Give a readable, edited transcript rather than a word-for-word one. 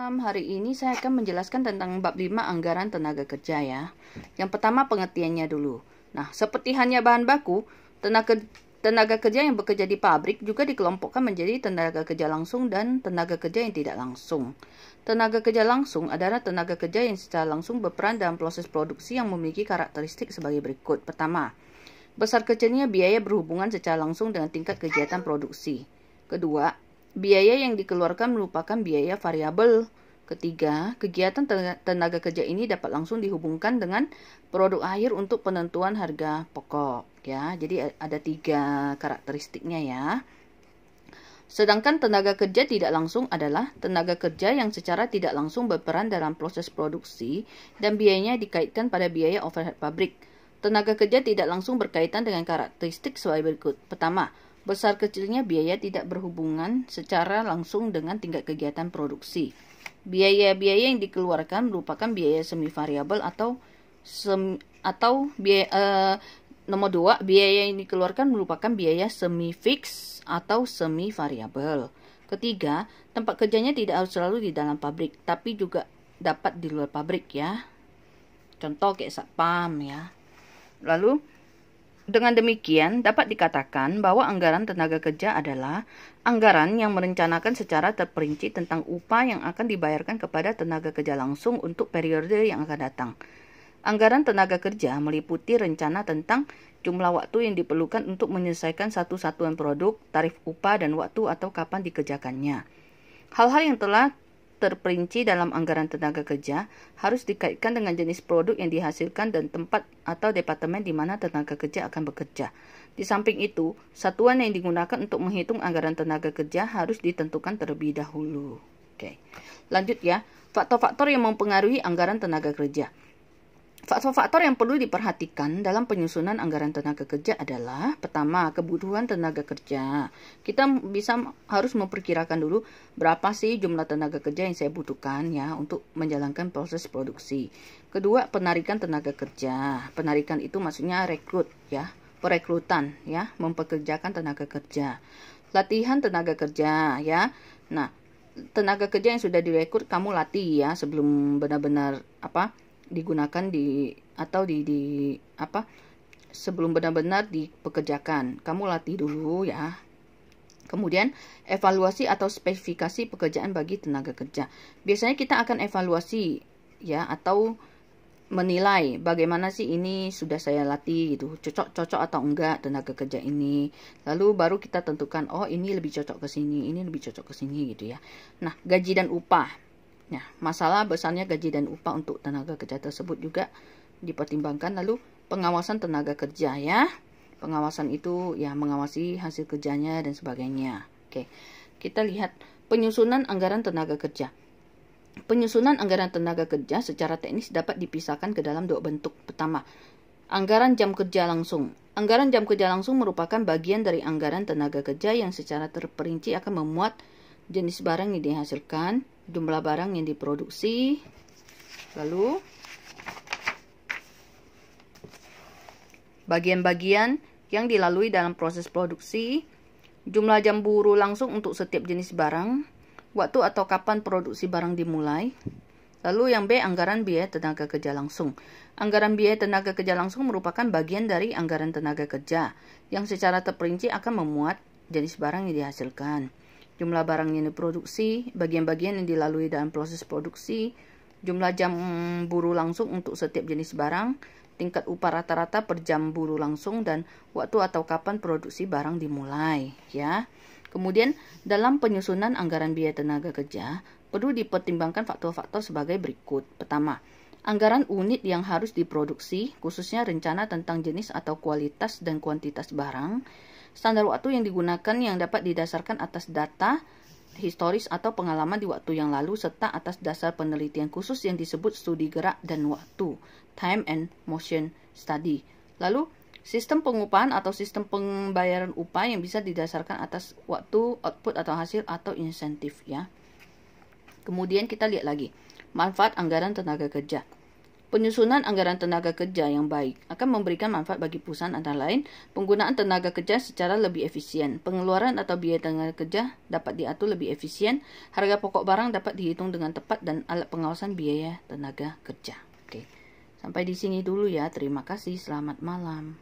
Hari ini saya akan menjelaskan tentang bab 5 anggaran tenaga kerja ya. Yang pertama pengertiannya dulu. Nah, seperti hanya bahan baku, tenaga kerja yang bekerja di pabrik juga dikelompokkan menjadi tenaga kerja langsung dan tenaga kerja yang tidak langsung. Tenaga kerja langsung adalah tenaga kerja yang secara langsung berperan dalam proses produksi yang memiliki karakteristik sebagai berikut. Pertama, besar kecilnya biaya berhubungan secara langsung dengan tingkat kegiatan produksi. Kedua, biaya yang dikeluarkan merupakan biaya variabel. Ketiga, kegiatan tenaga kerja ini dapat langsung dihubungkan dengan produk akhir untuk penentuan harga pokok. Ya, jadi ada 3 karakteristiknya ya. Sedangkan tenaga kerja tidak langsung adalah tenaga kerja yang secara tidak langsung berperan dalam proses produksi dan biayanya dikaitkan pada biaya overhead pabrik. Tenaga kerja tidak langsung berkaitan dengan karakteristik sebagai berikut. Pertama, besar kecilnya biaya tidak berhubungan secara langsung dengan tingkat kegiatan produksi. Biaya-biaya yang dikeluarkan merupakan biaya semi variabel nomor 2, biaya yang dikeluarkan merupakan biaya semi fix atau semi variabel. Ketiga, tempat kerjanya tidak harus selalu di dalam pabrik, tapi juga dapat di luar pabrik ya. Contoh kayak satpam ya. Lalu, dengan demikian, dapat dikatakan bahwa anggaran tenaga kerja adalah anggaran yang merencanakan secara terperinci tentang upah yang akan dibayarkan kepada tenaga kerja langsung untuk periode yang akan datang. Anggaran tenaga kerja meliputi rencana tentang jumlah waktu yang diperlukan untuk menyelesaikan satu satuan produk, tarif upah, dan waktu atau kapan dikerjakannya. Hal-hal yang telah terperinci dalam anggaran tenaga kerja harus dikaitkan dengan jenis produk yang dihasilkan dan tempat atau departemen di mana tenaga kerja akan bekerja. Di samping itu, satuan yang digunakan untuk menghitung anggaran tenaga kerja harus ditentukan terlebih dahulu. Oke. Lanjut ya, faktor-faktor yang mempengaruhi anggaran tenaga kerja. Faktor-faktor yang perlu diperhatikan dalam penyusunan anggaran tenaga kerja adalah pertama, kebutuhan tenaga kerja. Kita harus memperkirakan dulu berapa sih jumlah tenaga kerja yang saya butuhkan ya untuk menjalankan proses produksi. Kedua, penarikan tenaga kerja. Penarikan itu maksudnya rekrut ya, perekrutan ya, mempekerjakan tenaga kerja. Latihan tenaga kerja ya. Nah, tenaga kerja yang sudah direkrut kamu latih ya sebelum benar-benar digunakan sebelum benar-benar dipekerjakan. Kamu latih dulu ya. Kemudian evaluasi atau spesifikasi pekerjaan bagi tenaga kerja. Biasanya kita akan evaluasi ya atau menilai bagaimana sih ini sudah saya latih gitu. Cocok atau enggak tenaga kerja ini. Lalu baru kita tentukan ini lebih cocok ke sini, ini lebih cocok ke sini gitu ya. Nah, gaji dan upah. Nah, masalah besarnya gaji dan upah untuk tenaga kerja tersebut juga dipertimbangkan. Lalu pengawasan tenaga kerja ya. Pengawasan itu ya mengawasi hasil kerjanya dan sebagainya. Oke. Kita lihat penyusunan anggaran tenaga kerja. Penyusunan anggaran tenaga kerja secara teknis dapat dipisahkan ke dalam 2 bentuk. Pertama, anggaran jam kerja langsung. Anggaran jam kerja langsung merupakan bagian dari anggaran tenaga kerja yang secara terperinci akan memuat jenis barang yang dihasilkan, jumlah barang yang diproduksi, lalu bagian-bagian yang dilalui dalam proses produksi, jumlah jam buruh langsung untuk setiap jenis barang, waktu atau kapan produksi barang dimulai. Lalu yang B, anggaran biaya tenaga kerja langsung. Anggaran biaya tenaga kerja langsung merupakan bagian dari anggaran tenaga kerja yang secara terperinci akan memuat jenis barang yang dihasilkan, jumlah barang yang diproduksi, bagian-bagian yang dilalui dalam proses produksi, jumlah jam buruh langsung untuk setiap jenis barang, tingkat upah rata-rata per jam buruh langsung, dan waktu atau kapan produksi barang dimulai ya. Kemudian dalam penyusunan anggaran biaya tenaga kerja perlu dipertimbangkan faktor-faktor sebagai berikut. Pertama, anggaran unit yang harus diproduksi, khususnya rencana tentang jenis atau kualitas dan kuantitas barang, standar waktu yang digunakan yang dapat didasarkan atas data historis atau pengalaman di waktu yang lalu, serta atas dasar penelitian khusus yang disebut studi gerak dan waktu, time and motion study. Lalu, sistem pengupahan atau sistem pembayaran upah yang bisa didasarkan atas waktu, output atau hasil atau insentif ya. Kemudian kita lihat lagi, manfaat anggaran tenaga kerja. Penyusunan anggaran tenaga kerja yang baik akan memberikan manfaat bagi perusahaan antara lain penggunaan tenaga kerja secara lebih efisien, pengeluaran atau biaya tenaga kerja dapat diatur lebih efisien, harga pokok barang dapat dihitung dengan tepat dan alat pengawasan biaya tenaga kerja. Oke. Sampai di sini dulu ya. Terima kasih. Selamat malam.